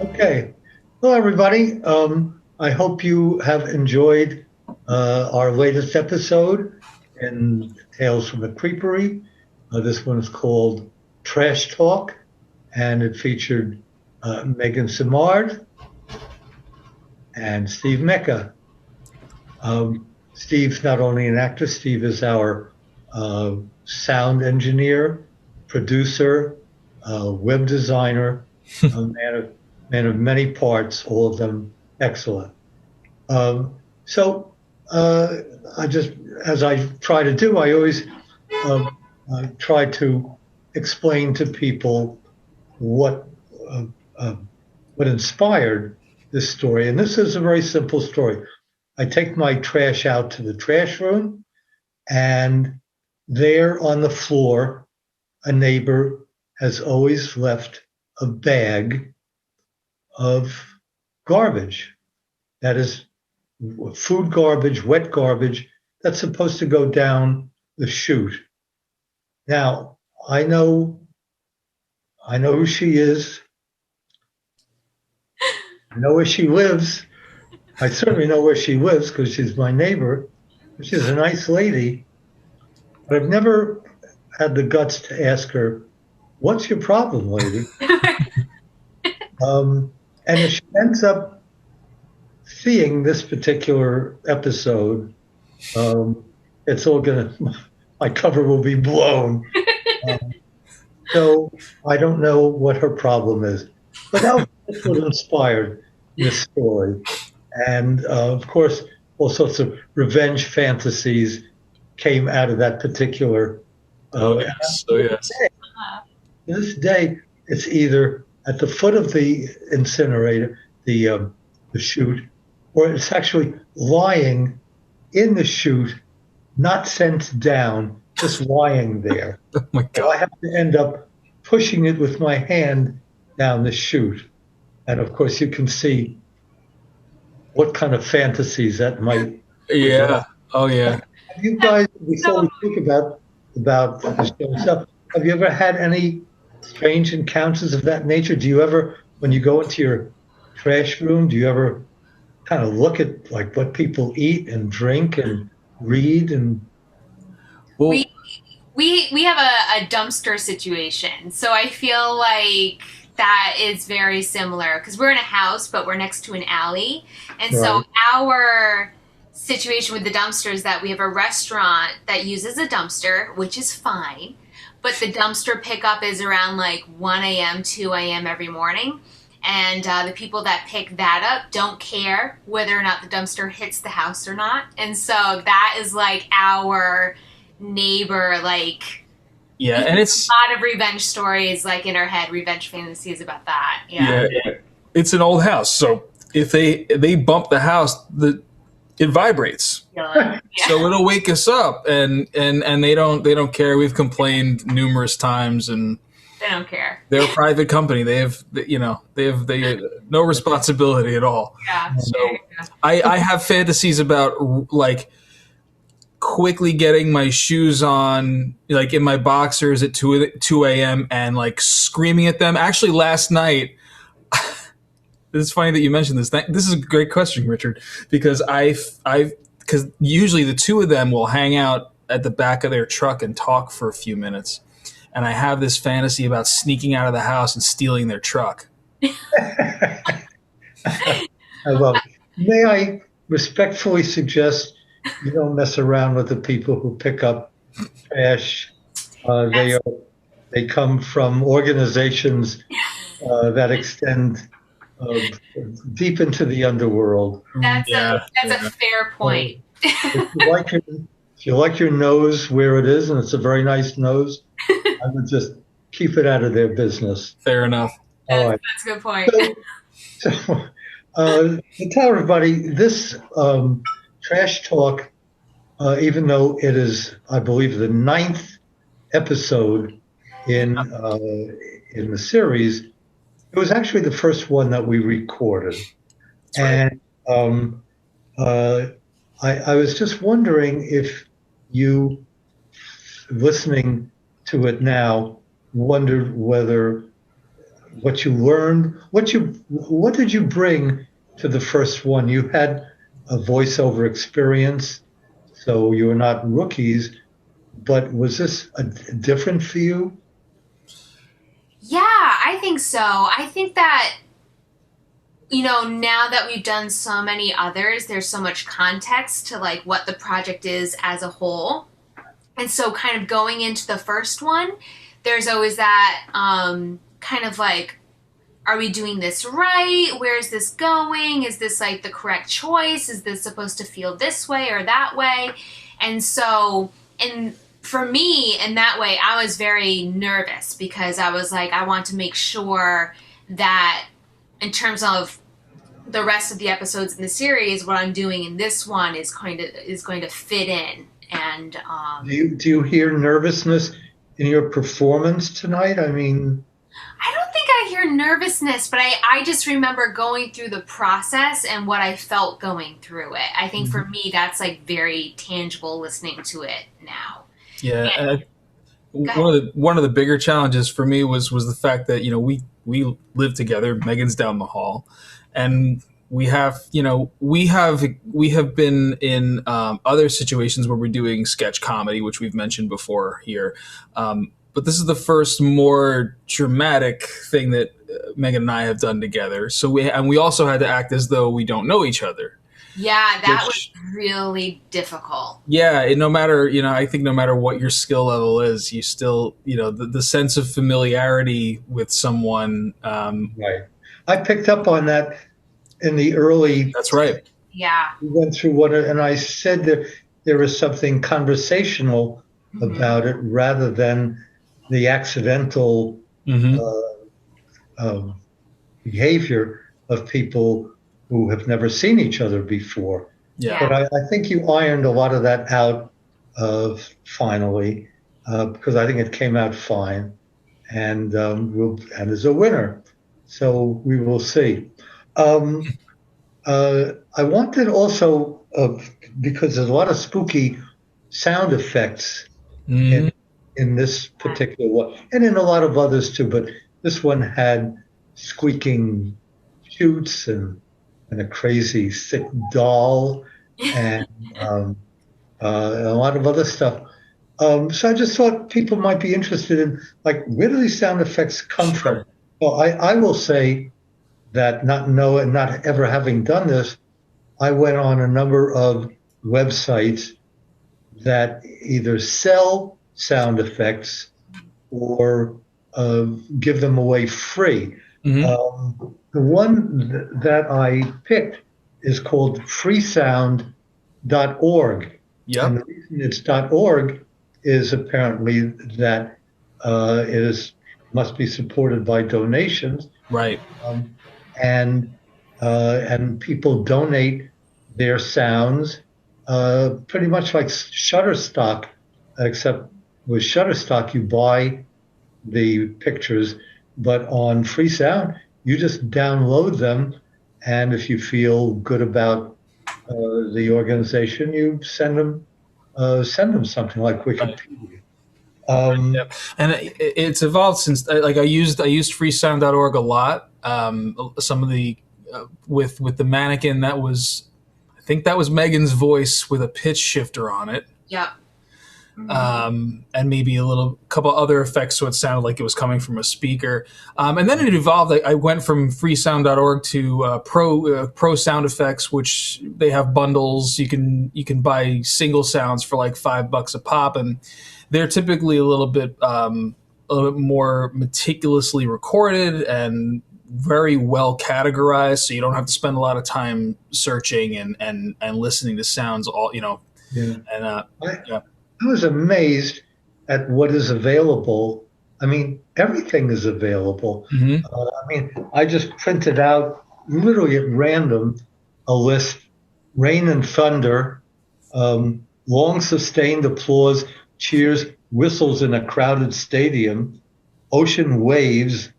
Okay. Hello, everybody. I hope you have enjoyed our latest episode in Tales from the Creepery. This one is called Trash Talk, and it featured Megan Simard and Steve Mecca. Steve's not only an actor, Steve is our sound engineer, producer, web designer, a man of many parts, all of them excellent. So I just, as I try to do, I always try to explain to people what uh, uh, what inspired this story. And this is a very simple story. I take my trash out to the trash room, and there on the floor, a neighbor has always left a bag of garbage. That is food garbage, wet garbage that's supposed to go down the chute. Now, I know who she is. I know where she lives. I certainly know where she lives because she's my neighbor. She's a nice lady, but I've never had the guts to ask her, "What's your problem, lady?" And if she ends up seeing this particular episode, um, it's all gonna, my cover will be blown. Um, so I don't know what her problem is, but that's what inspired this story. And of course, all sorts of revenge fantasies came out of that particular. Oh yes, oh yes. This day, it's either at the foot of the incinerator, the chute, or it's actually lying in the chute, not sent down, just lying there. Oh my So I God. have to end up pushing it with my hand down the chute. And of course, you can see what kind of fantasies that might Yeah. develop. Oh yeah. Have you guys, before So we think about the show itself, have you ever had any strange encounters of that nature? Do you ever, when you go into your trash room, do you ever kind of look at like what people eat and drink and read and Well, we we have a dumpster situation. So I feel like that is very similar because we're in a house, but we're next to an alley, and so right? our situation with the dumpster is that we have a restaurant that uses a dumpster, which is fine, but the dumpster pickup is around like 1 a.m., 2 a.m. every morning. And the people that pick that up don't care whether or not the dumpster hits the house or not. And so that is like our neighbor, like yeah, we have and a lot of revenge stories like in our head, revenge fantasies about that. Yeah. it's an old house, so if they bump the house, it vibrates. Yeah. So it'll wake us up, and they don't care. We've complained numerous times, and They don't care. they're a private company. They have no responsibility at all. Yeah. So I have fantasies about like quickly getting my shoes on, like in my boxers at 2 a.m. and like screaming at them. Actually, last night, it's funny that you mentioned this. This is a great question, Richard, because because usually the two of them will hang out at the back of their truck and talk for a few minutes. And I have this fantasy about sneaking out of the house and stealing their truck. I love it. May I respectfully suggest you don't mess around with the people who pick up trash. They come from organizations that extend uh, deep into the underworld. That's a fair point. If you like your nose where it is, and it's a very nice nose, I would just keep it out of their business. Fair enough. All right. That's a good point. So, to tell everybody, this trash talk, even though it is, I believe, the ninth episode in the series, it was actually the first one that we recorded. That's right. And uh, I was just wondering if you, listening to it now, wondered whether what you learned, what did you bring to the first one? You had a voiceover experience, so you were not rookies, but was this different for you? Yeah, I think so. I think that, now that we've done so many others, there's so much context to like what the project is as a whole. And so kind of going into the first one, there's always that kind of like, are we doing this right? Where is this going? Is this like the correct choice? Is this supposed to feel this way or that way? And so, and for me, in that way, I was very nervous because I was like, I want to make sure that in terms of the rest of the episodes in the series, what I'm doing in this one is going to fit in. And Do you hear nervousness in your performance tonight? I mean, I don't think I hear nervousness, but I just remember going through the process and what I felt going through it. I think for me, that's like very tangible listening to it now. Yeah. And, One of the bigger challenges for me was the fact that we live together. Megan's down the hall, and we have been in other situations where we're doing sketch comedy, which we've mentioned before here. But this is the first more dramatic thing that Megan and I have done together. So we also had to act as though we don't know each other. yeah, that was really difficult. Yeah, no matter, I think no matter what your skill level is, you still, the sense of familiarity with someone. right. I picked up on that in the early. That's right. Yeah. We went through what, and I said that there was something conversational about it rather than the accidental Mm-hmm. Behavior of people who have never seen each other before. Yeah. But I think you ironed a lot of that out finally, because I think it came out fine, and and is a winner. So we will see. I wanted also, because there's a lot of spooky sound effects Mhm. in this particular one, and in a lot of others too, but this one had squeaking chutes and a crazy sick doll and a lot of other stuff. So I just thought people might be interested in, like, where do these sound effects come from? Well, I will say that not ever having done this, I went on a number of websites that either sell sound effects or give them away free. Mhm. The one that I picked is called freesound.org. Yep. And the reason it's .org is apparently that must be supported by donations. Right. And people donate their sounds pretty much like Shutterstock, except with Shutterstock you buy the pictures, but on Freesound you just download them, and if you feel good about the organization, you send them something like Wikipedia. Yep. And it's evolved since. Like I used freesound.org a lot. Some of the with the mannequin, I think that was Megan's voice with a pitch shifter on it. Yep. And maybe a couple other effects, so it sounded like it was coming from a speaker. And then it evolved. I went from freesound.org to Pro Sound Effects, which they have bundles. You can buy single sounds for like $5 a pop, and they're typically a little bit more meticulously recorded and very well categorized, so you don't have to spend a lot of time searching and listening to sounds all. Yeah. And yeah. I was amazed at what is available. I mean, everything is available. Mm-hmm. I just printed out, literally at random, a list: rain and thunder, long sustained applause, cheers, whistles in a crowded stadium, ocean waves,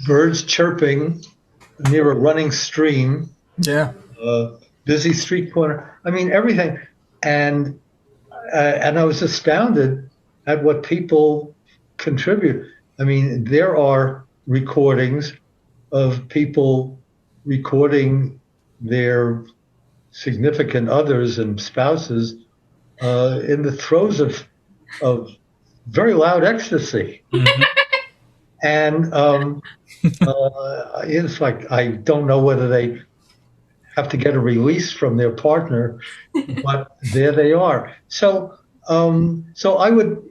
birds chirping near a running stream. Yeah. Busy street corner. I mean, everything. And I was astounded at what people contribute. I mean, there are recordings of people recording their significant others and spouses in the throes of very loud ecstasy. Mhm. And it's like, I don't know whether they have to get a release from their partner, but there they are. So I would,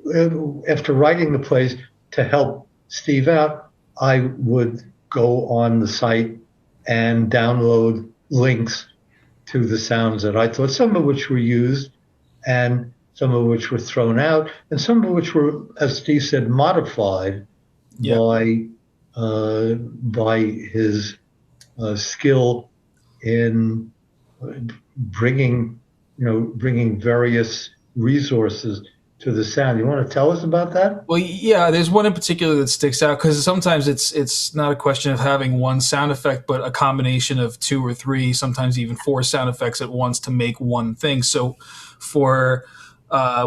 after writing the plays to help Steve out, I would go on the site and download links to the sounds that I thought, some of which were used and some of which were thrown out, and some of which were, as Steve said, modified by his skill in bringing various resources to the sound. You want to tell us about that? Well, yeah, there's one in particular that sticks out because sometimes it's not a question of having one sound effect, but a combination of 2 or 3, sometimes even 4 sound effects at once to make one thing. So for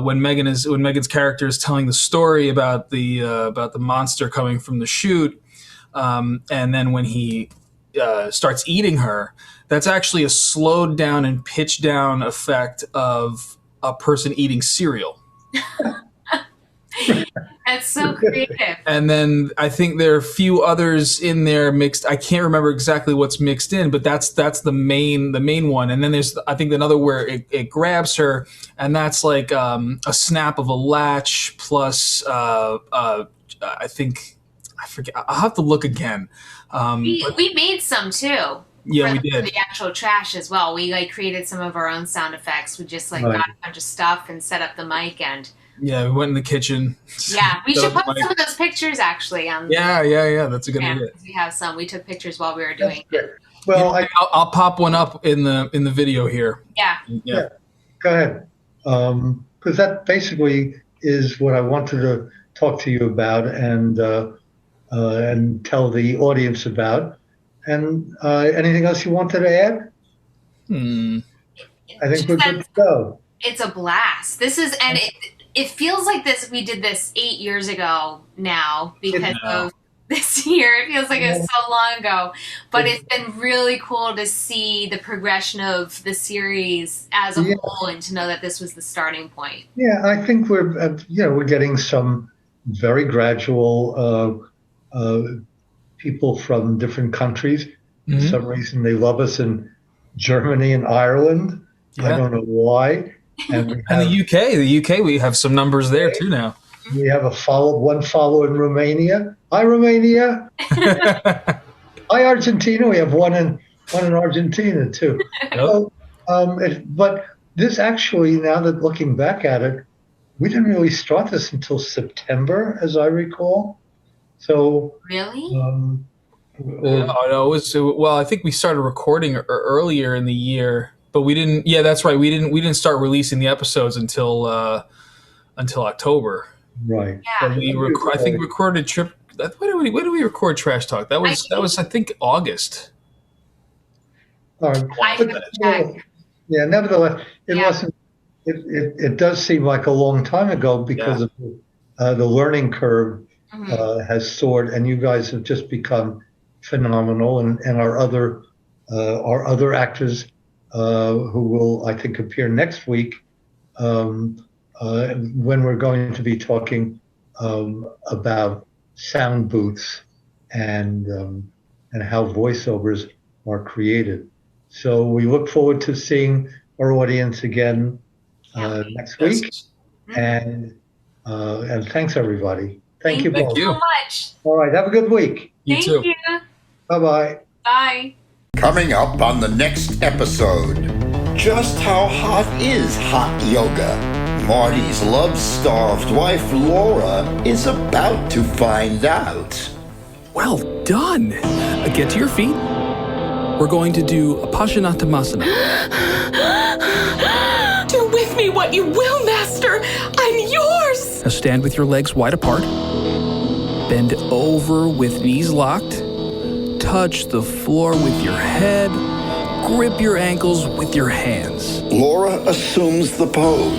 when Megan's character is telling the story about the monster coming from the chute, and then when he starts eating her, that's actually a slowed down and pitched down effect of a person eating cereal. That's so creative. And then I think there are a few others in there mixed. I can't remember exactly what's mixed in, but that's the main one. And then there's, I think, another where it grabs her, and that's like a snap of a latch plus I forget. I'll have to look again. We made some too. Yeah, we did. For the actual trash as well. We created some of our own sound effects. We just got a bunch of stuff and set up the mic and. Yeah, we went in the kitchen. Yeah, we should post some of those pictures actually. Yeah, that's a good idea. We have some. We took pictures while we were doing it. Well, I'll pop one up in the video here. Yeah. Go ahead, because that basically is what I wanted to talk to you about and tell the audience about. And anything else you wanted to add? I think we're good to go. It's a blast. This is, and it feels like this. We did this 8 years ago now because of this year. It feels like it was so long ago, but it's been really cool to see the progression of the series as a whole, and to know that this was the starting point. Yeah, I think we're getting some very gradual people from different countries. Mm-hmm. For some reason, they love us in Germany and Ireland. Yeah. I don't know why. And the UK, we have some numbers there too now. We have one follower in Romania. Hi, Romania. Hi, Argentina. We have one in Argentina too. Yep. But this actually, now that looking back at it, we didn't really start this until September, as I recall. So really. No, I think we started recording earlier in the year. But we didn't. Yeah, that's right. We didn't start releasing the episodes until October. Right. Yeah. I think we recorded Trip. When did we record Trash Talk? That was I think August. All right. Nevertheless, it wasn't. It does seem like a long time ago because of the learning curve has soared, and you guys have just become phenomenal, and our other actors. Who will, I think, appear next week when we're going to be talking about sound booths and how voiceovers are created. So we look forward to seeing our audience again next week. And thanks, everybody. Thank you both. Thank you so much. All right. Have a good week. You too. You. Bye-bye. Bye. Coming up on the next episode, just how hot is hot yoga? Marty's love-starved wife, Laura, is about to find out. Well done. Get to your feet. We're going to do a Paschimottanasana. Do with me what you will, Master. I'm yours. Now stand with your legs wide apart. Bend over with knees locked. Touch the floor with your head. Grip your ankles with your hands. Laura assumes the pose.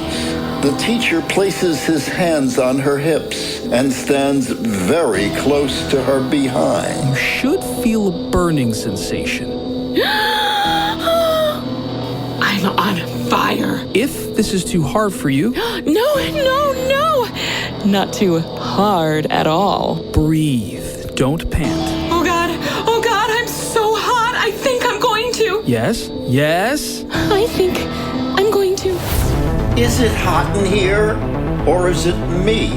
The The teacher places his hands on her hips and stands very close to her behind. You should feel a burning sensation. I'm on fire. If this is too hard for you, No. Not too hard at all. breathe. Don't pant. Oh God, I'm so hot. I think I'm going to. Yes? I think I'm going to. Is it hot in here, or is it me?